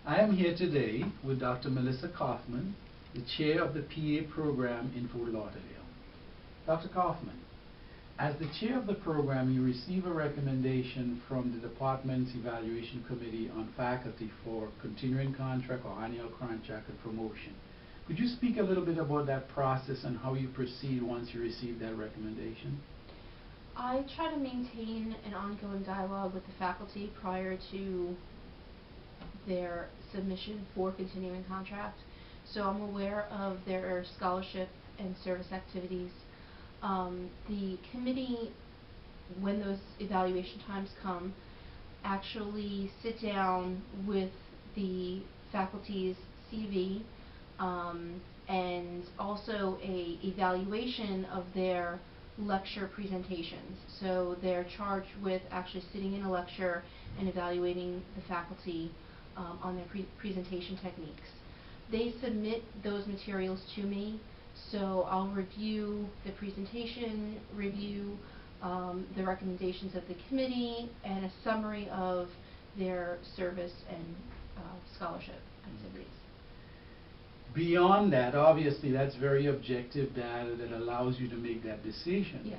I am here today with Dr. Melissa Coffman, the chair of the PA program in Fort Lauderdale. Dr. Coffman, as the chair of the program, you receive a recommendation from the department's evaluation committee on faculty for continuing contract or annual contract and promotion. Could you speak a little bit about that process and how you proceed once you receive that recommendation? I try to maintain an ongoing dialogue with the faculty prior to their submission for continuing contract. So I'm aware of their scholarship and service activities. The committee, when those evaluation times come, actually sit down with the faculty's CV and also a evaluation of their lecture presentations. So they're charged with actually sitting in a lecture and evaluating the faculty on their presentation techniques. They submit those materials to me, so I'll review the presentation, review the recommendations of the committee, and a summary of their service and scholarship activities. Beyond that, obviously that's very objective data that allows you to make that decision. Yes.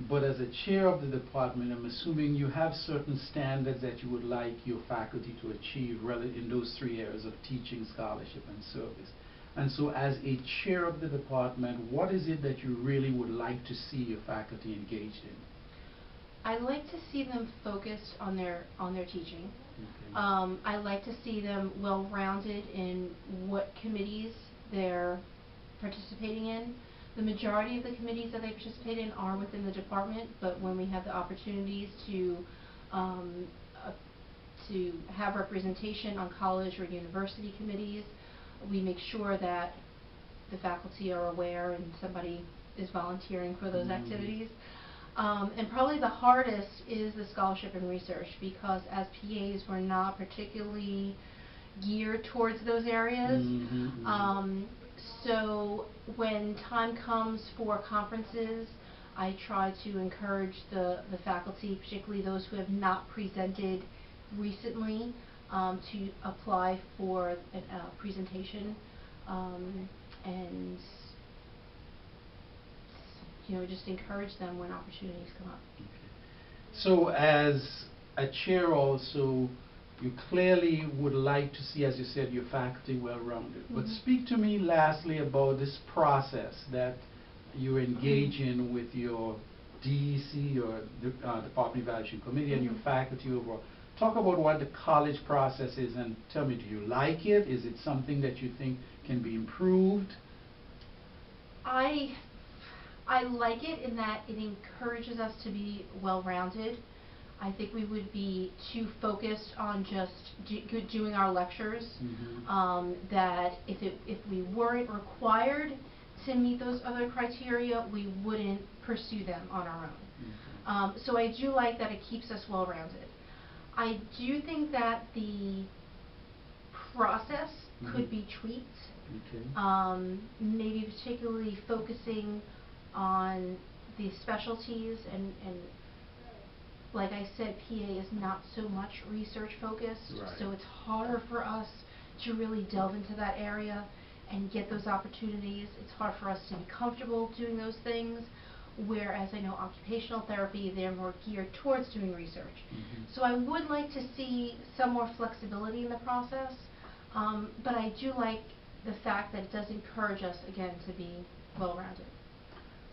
But as a chair of the department, I'm assuming you have certain standards that you would like your faculty to achieve in those three areas of teaching, scholarship, and service. And so as a chair of the department, what is it that you really would like to see your faculty engaged in? I like to see them focused on their teaching. Okay. I like to see them well-rounded in what committees they're participating in. The majority of the committees that they participate in are within the department, but when we have the opportunities to have representation on college or university committees, we make sure that the faculty are aware and somebody is volunteering for those activities. And probably the hardest is the scholarship and research, because as PAs we're not particularly geared towards those areas. So when time comes for conferences, I try to encourage the faculty, particularly those who have not presented recently, to apply for a presentation and just encourage them when opportunities come up. Okay. So as a chair also, you clearly would like to see, as you said, your faculty well-rounded. But speak to me lastly about this process that you engage in with your DEC, your Department Evaluation Committee, and your faculty overall. Talk about what the college process is and tell me, do you like it? Is it something that you think can be improved? I like it in that it encourages us to be well-rounded. I think we would be too focused on just doing our lectures, that if we weren't required to meet those other criteria, we wouldn't pursue them on our own. So I do like that it keeps us well-rounded. I do think that the process could be tweaked, maybe particularly focusing on the specialties and like I said, PA is not so much research focused, so it's harder for us to really delve into that area and get those opportunities. It's hard for us to be comfortable doing those things, whereas I know occupational therapy, they're more geared towards doing research. So I would like to see some more flexibility in the process, but I do like the fact that it does encourage us, again, to be well-rounded.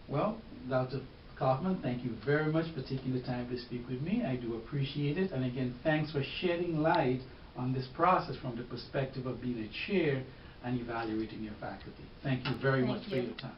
Well, Dr. Coffman, thank you very much for taking the time to speak with me. I do appreciate it. And again, thanks for shedding light on this process from the perspective of being a chair and evaluating your faculty. Thank you very much for your time.